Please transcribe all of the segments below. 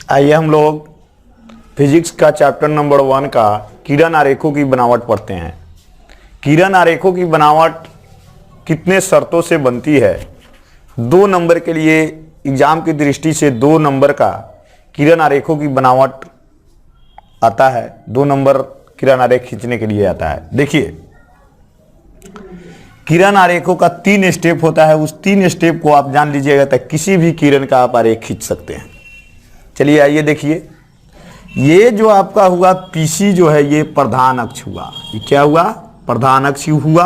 आइए हम लोग फिजिक्स का चैप्टर नंबर 1 का किरण आरेखों की बनावट पढ़ते हैं। किरण आरेखों की बनावट कितने शर्तों से बनती है? 2 नंबर के लिए एग्जाम की दृष्टि से 2 नंबर का किरण आरेखों की बनावट आता है। 2 नंबर किरण आरेख खींचने के लिए आता है। देखिए, किरण आरेखों का 3 स्टेप होता है। उस 3 स्टेप को आप जान लीजिएगा तो किसी भी किरण का आप आरेख खींच सकते हैं। चलिए आइए देखिए, ये जो आपका हुआ पीसी जो है ये प्रधान अक्ष हुआ। ये क्या हुआ? प्रधान अक्ष हुआ।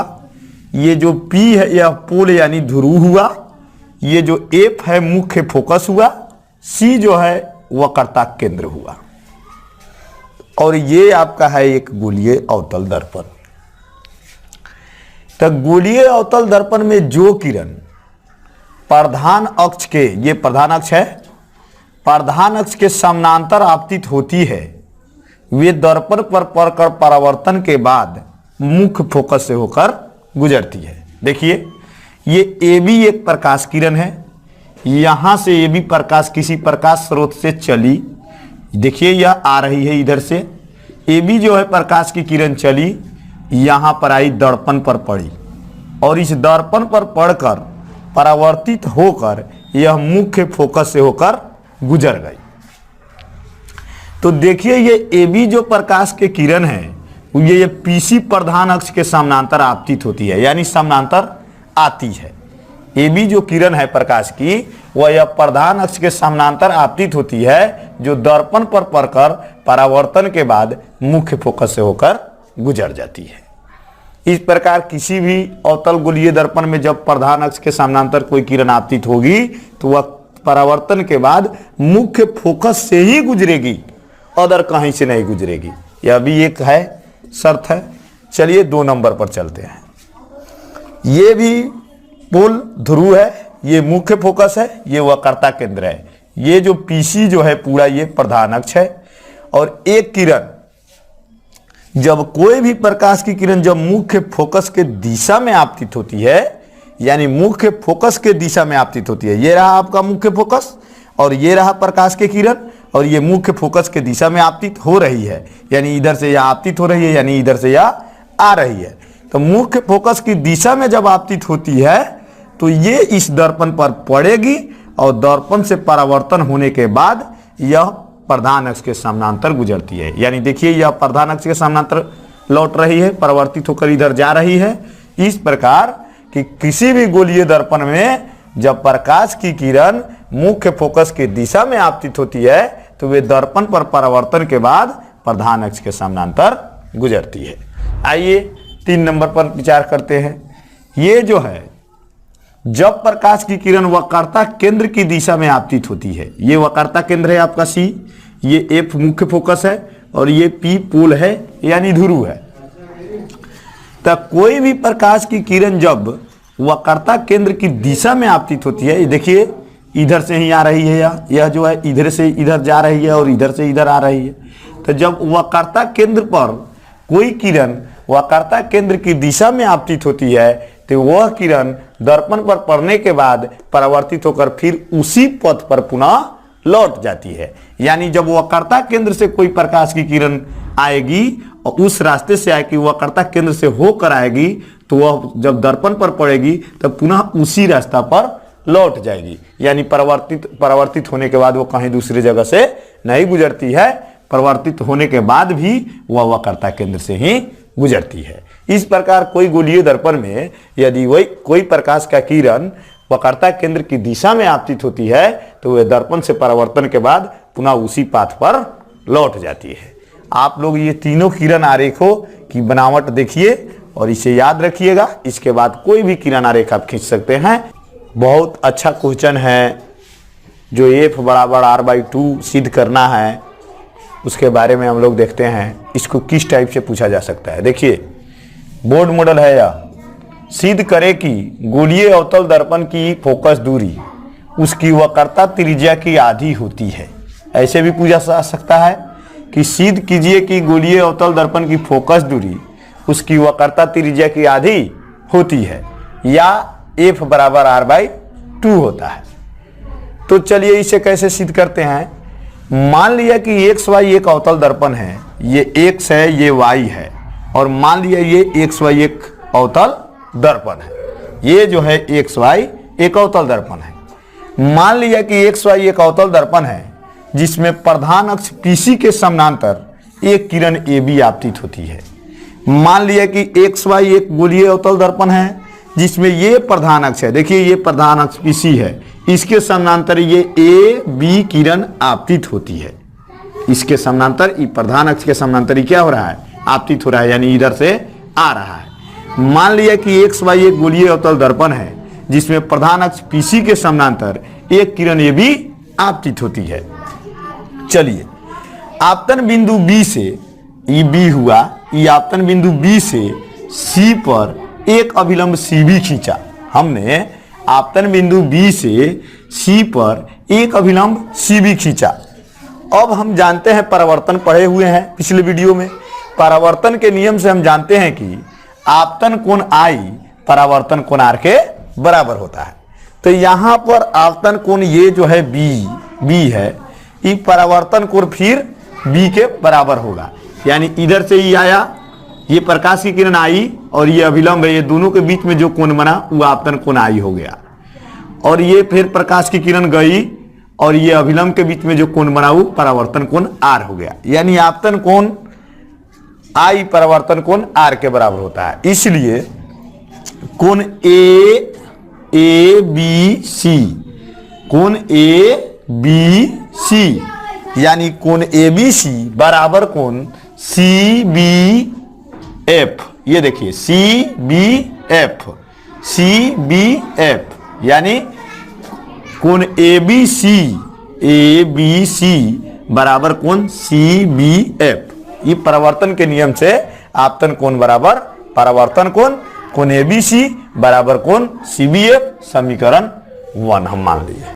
ये जो पी है यह पोल यानी ध्रुव हुआ। ये जो एफ है मुख्य फोकस हुआ। सी जो है वक्रता केंद्र हुआ। और ये आपका है एक गोलीय अवतल दर्पण। तो गोलीय अवतल दर्पण में जो किरण प्रधान अक्ष के, ये प्रधान अक्ष है, प्रधान अक्ष के समानांतर आपतित होती है, वे दर्पण पर पड़कर परावर्तन के बाद मुख्य फोकस से होकर गुजरती है। देखिए, ये ए बी एक प्रकाश किरण है। यहां से ए बी प्रकाश किसी प्रकाश स्रोत से चली। देखिए, यह आ रही है इधर से। ए बी जो है प्रकाश की किरण चली, यहां पर आई, दर्पण पर पड़ी और इस दर्पण पर पड़कर परावर्तित होकर यह मुख्य फोकस से होकर गुजर गई। तो देखिए, ये ए बी जो प्रकाश के किरण है ये पीसी प्रधान अक्ष के समानांतर आपतित होती है, यानी समानांतर आती है। ए बी जो किरण है प्रकाश की वह यह प्रधान अक्ष के समानांतर आपतित होती है, जो दर्पण पर पड़कर परावर्तन के बाद मुख्य फोकस से होकर गुजर जाती है। इस प्रकार किसी भी अवतल गोलीय दर्पण में जब प्रधान अक्ष के समानांतर कोई किरण आपतित होगी तो वह परावर्तन के बाद मुख्य फोकस से ही गुजरेगी, अदर कहीं से नहीं गुजरेगी। यह भी एक है शर्त है। चलिए 2 नंबर पर चलते हैं। ये भी पोल ध्रुव है, ये मुख्य फोकस है, ये वक्रता केंद्र है। ये जो पीसी जो है पूरा ये प्रधान अक्ष है। और एक किरण, जब कोई भी प्रकाश की किरण जब मुख्य फोकस के दिशा में आपतित होती है, यानी मुख्य फोकस के दिशा में आपतित होती है, ये रहा आपका मुख्य फोकस और ये रहा प्रकाश के किरण, और ये मुख्य फोकस के दिशा में आपतित हो रही है, यानी इधर से यह आपतित हो रही है, यानी इधर से यह आ रही है। तो मुख्य फोकस की दिशा में जब आपतित होती है तो ये इस दर्पण पर पड़ेगी और दर्पण से परावर्तन होने के बाद यह प्रधान अक्ष के समानांतर गुजरती है। यानी देखिए, यह प्रधान अक्ष के समानांतर लौट रही है, परावर्तित होकर इधर जा रही है। इस प्रकार कि किसी भी गोलीय दर्पण में जब प्रकाश की किरण मुख्य फोकस की दिशा में आपतित होती है तो वे दर्पण पर परावर्तन के बाद प्रधान अक्ष के समानांतर गुजरती है। आइए 3 नंबर पर विचार करते हैं। ये जो है, जब प्रकाश की किरण वक्रता केंद्र की दिशा में आपतित होती है, ये वक्रता केंद्र है आपका सी, ये एफ मुख्य फोकस है और ये पी पोल है यानी ध्रुव है। तो कोई भी प्रकाश की किरण जब वक्रता केंद्र की दिशा में आपतित होती है, देखिए इधर से ही आ रही है, यह जो है इधर से इधर जा रही है और इधर से इधर आ रही है। तो जब वक्रता केंद्र पर कोई किरण वक्रता केंद्र की दिशा में आपतित होती है तो वह किरण दर्पण पर पड़ने के बाद परावर्तित होकर फिर उसी पथ पर पुनः लौट जाती है। यानी जब वक्रता केंद्र से कोई प्रकाश की किरण आएगी और उस रास्ते से आएगी, वक्रता केंद्र से होकर आएगी, तो वह जब दर्पण पर पड़ेगी तब पुनः उसी रास्ता पर लौट जाएगी। यानी परावर्तित होने के बाद वो कहीं दूसरी जगह से नहीं गुजरती है, परावर्तित होने के बाद भी वह वक्रता केंद्र से ही गुजरती है। इस प्रकार कोई गोलीय दर्पण में यदि वही कोई प्रकाश का किरण वक्रता केंद्र की दिशा में आपतित होती है तो वह दर्पण से परावर्तन के बाद पुनः उसी पाथ पर लौट जाती है। आप लोग ये तीनों किरण आरेखों की बनावट देखिए और इसे याद रखिएगा। इसके बाद कोई भी किरण आरेख आप खींच सकते हैं। बहुत अच्छा क्वेश्चन है जो एफ बराबर r/2 सिद्ध करना है, उसके बारे में हम लोग देखते हैं इसको किस टाइप से पूछा जा सकता है। देखिए, बोर्ड मॉडल है यह। सिद्ध करे कि गोलीय अवतल दर्पण की फोकस दूरी उसकी वक्रता त्रिज्या की आधी होती है। ऐसे भी पूछा जा सकता है कि सिद्ध कीजिए कि गोलीय अवतल दर्पण की फोकस दूरी उसकी वक्रता त्रिज्या की आधी होती है, या एफ बराबर r/2 होता है। तो चलिए इसे कैसे सिद्ध करते हैं। मान लिया कि एक्स वाई एक अवतल दर्पण है, ये एक्स है ये वाई है, और मान लिया ये एक्स वाई एक अवतल दर्पण है, ये जो है एक्स वाई एक अवतल दर्पण है। मान लिया कि एक्स वाई एक अवतल दर्पण है जिसमें प्रधान अक्ष पीसी के समानांतर एक किरण ए बी आपतित होती है। मान लिया कि एक्स वाई एक गोलीय अवतल दर्पण है जिसमें ये प्रधान अक्ष है, देखिए ये प्रधान अक्ष पीसी है, इसके समानांतर ये ए बी किरण आपतित होती है। इसके समानांतर प्रधान अक्ष के समानांतर क्या हो रहा है, आपतित हो रहा है, यानी इधर से आ रहा है। मान लिया कि एक्स वाई एक गोलीय अवतल दर्पण है जिसमें प्रधान अक्ष पीसी के समानांतर एक किरण ए बी आपतित होती है। चलिए आपतन बिंदु बी से, ये बी हुआ, ये आपतन बिंदु बी से सी पर एक अभिलंब सी बी खींचा। हमने आपतन बिंदु बी से सी पर एक अभिलंब सी बी खींचा। अब हम जानते हैं, परावर्तन पढ़े हुए हैं पिछले वीडियो में, परावर्तन के नियम से हम जानते हैं कि आपतन कोण आई परावर्तन कोण आर के बराबर होता है। तो यहां पर आपतन कोण ये जो है बी है, ये परावर्तन कोण फिर बी के बराबर होगा, यानी इधर से ही आया, ये प्रकाश की किरण आई और ये अभिलंब है, ये दोनों के बीच में जो कोण बना वो आपतन कोण आई हो गया। और ये फिर प्रकाश की किरण गई और ये अभिलंब के बीच में जो कोण बना वो परावर्तन कोण आर हो गया, यानी आपतन कोण आई परावर्तन कोण आर के बराबर होता है। इसलिए कोण ए बी सी, कोण ए बी सी यानी कोण ए बी सी बराबर कोण सी बी एफ। ये देखिए सी बी एफ यानी कोण ए बी सी बराबर कोण सी बी एफ। ये परावर्तन के नियम से आपतन कोण बराबर परावर्तन कोण ए बी सी बराबर कोण सी बी एफ, समीकरण 1 हम मान लिए।